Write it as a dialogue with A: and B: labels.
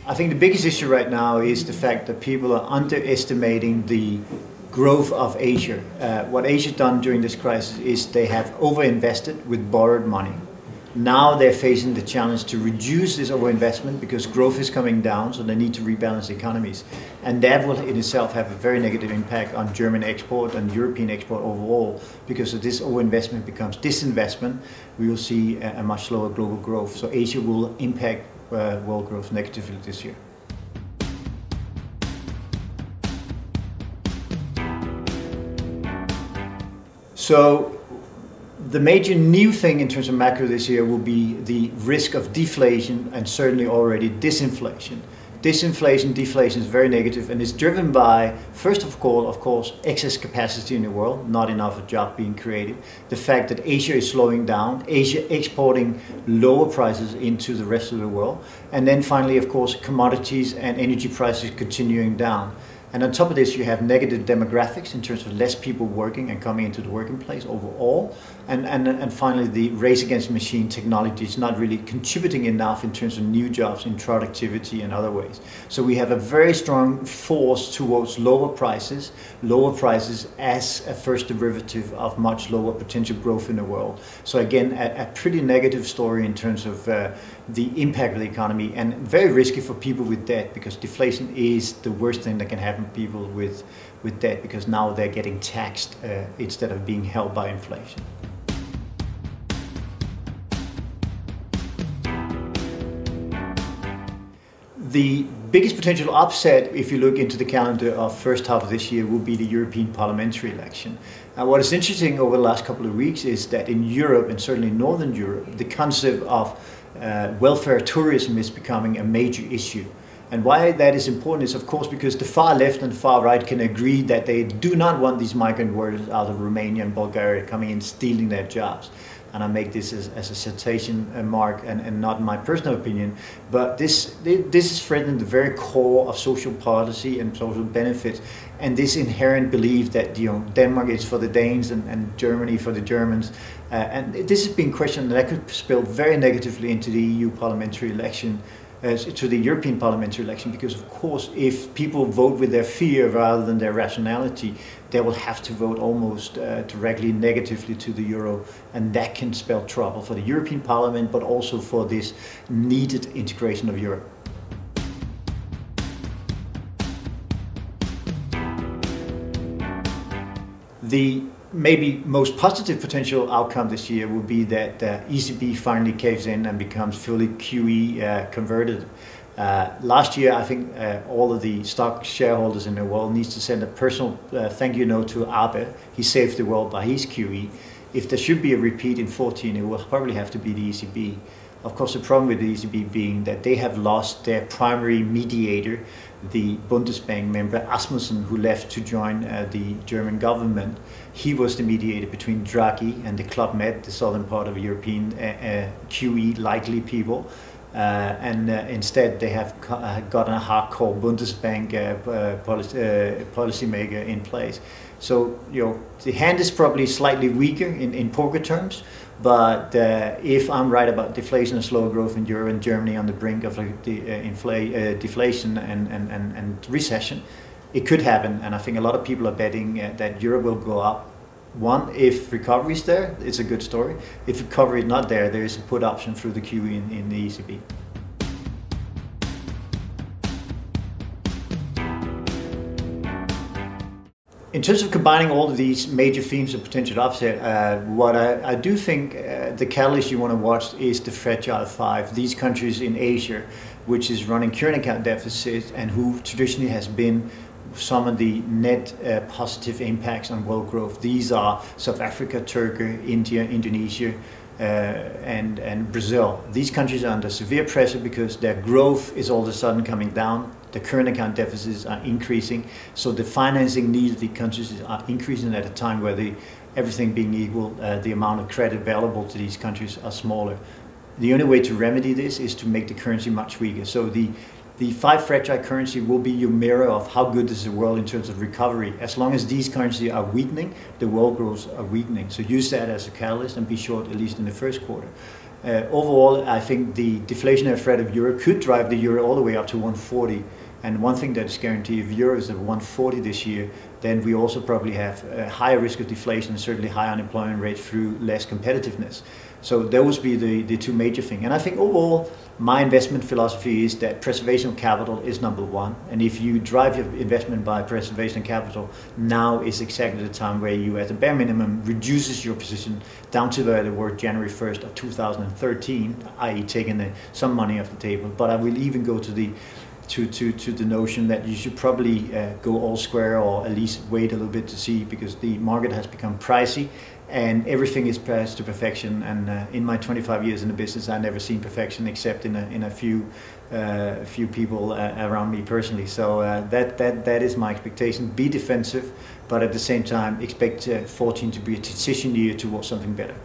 A: I think the biggest issue right now is the fact that people are underestimating the growth of Asia. What Asia done during this crisis is they have overinvested with borrowed money. Now they're facing the challenge to reduce this overinvestment because growth is coming down, so they need to rebalance economies. And that will in itself have a very negative impact on German export and European export overall, because if this overinvestment becomes disinvestment, we will see a much slower global growth. So Asia will impact world growth negatively this year. So the major new thing in terms of macro this year will be the risk of deflation and certainly already disinflation. Disinflation, deflation is very negative, and it's driven by, first of course, excess capacity in the world, not enough job being created. The fact that Asia is slowing down, Asia exporting lower prices into the rest of the world. And then finally, of course, commodities and energy prices continuing down. And on top of this, you have negative demographics in terms of less people working and coming into the working place overall. And finally, the race against machine technology is not really contributing enough in terms of new jobs in productivity and other ways. So we have a very strong force towards lower prices as a first derivative of much lower potential growth in the world. So again, a pretty negative story in terms of the impact of the economy, and very risky for people with debt, because deflation is the worst thing that can happen to people with debt, because now they're getting taxed instead of being held by inflation. The biggest potential upset, if you look into the calendar of first half of this year, will be the European parliamentary election. What is interesting over the last couple of weeks is that in Europe, and certainly Northern Europe, the concept of welfare tourism is becoming a major issue. And why that is important is, of course, because the far left and the far right can agree that they do not want these migrant workers out of Romania and Bulgaria coming in stealing their jobs. And I make this as a citation mark and not my personal opinion, but this is threatening the very core of social policy and social benefits, and this inherent belief that Denmark is for the Danes and Germany for the Germans, and this is being questioned, and that could spill very negatively into the EU parliamentary election, to the European parliamentary election, because of course if people vote with their fear rather than their rationality, they will have to vote almost directly negatively to the euro, and that can spell trouble for the European Parliament, but also for this needed integration of Europe. The maybe most positive potential outcome this year will be that ECB finally caves in and becomes fully QE converted. Last year, I think all of the stock shareholders in the world needs to send a personal thank you note to Abe. He saved the world by his QE. If there should be a repeat in 2014, it will probably have to be the ECB. Of course, the problem with the ECB being that they have lost their primary mediator, the Bundesbank member Asmussen, who left to join the German government. He was the mediator between Draghi and the Club Med, the southern part of European QE-likely people. Instead, they have gotten a hardcore Bundesbank policymaker in place. So, the hand is probably slightly weaker in poker terms, but if I'm right about deflation and slower growth in Europe and Germany on the brink of deflation and recession, it could happen. And I think a lot of people are betting that Europe will go up. One, if recovery is there, it's a good story. If recovery is not there, there is a put option through the QE in the ECB. In terms of combining all of these major themes of potential upset, what I do think the catalyst you want to watch is the Fragile Five. These countries in Asia, which is running current account deficits and who traditionally has been some of the net positive impacts on world growth. These are South Africa, Turkey, India, Indonesia, and Brazil. These countries are under severe pressure because their growth is all of a sudden coming down. The current account deficits are increasing, so the financing needs of the countries are increasing at a time where everything being equal, the amount of credit available to these countries are smaller. The only way to remedy this is to make the currency much weaker. So the five fragile currency will be your mirror of how good is the world in terms of recovery. As long as these currencies are weakening, the world growth are weakening. So use that as a catalyst and be short at least in the first quarter. Overall, I think the deflationary threat of euro could drive the euro all the way up to 140. And one thing that is guaranteed, if euro is at 140 this year, then we also probably have a higher risk of deflation and certainly higher unemployment rate through less competitiveness. So those be the two major things. And I think overall, my investment philosophy is that preservation of capital is number one. And if you drive your investment by preservation of capital, now is exactly the time where you, at the bare minimum, reduces your position down to where they were January 1st of 2013, i.e. taking some money off the table. But I will even go to the notion that you should probably go all square, or at least wait a little bit to see, because the market has become pricey and everything is priced to perfection. And in my 25 years in the business, I've never seen perfection except in a few people around me personally. So that is my expectation. Be defensive, but at the same time expect 14 to be a transition year towards something better.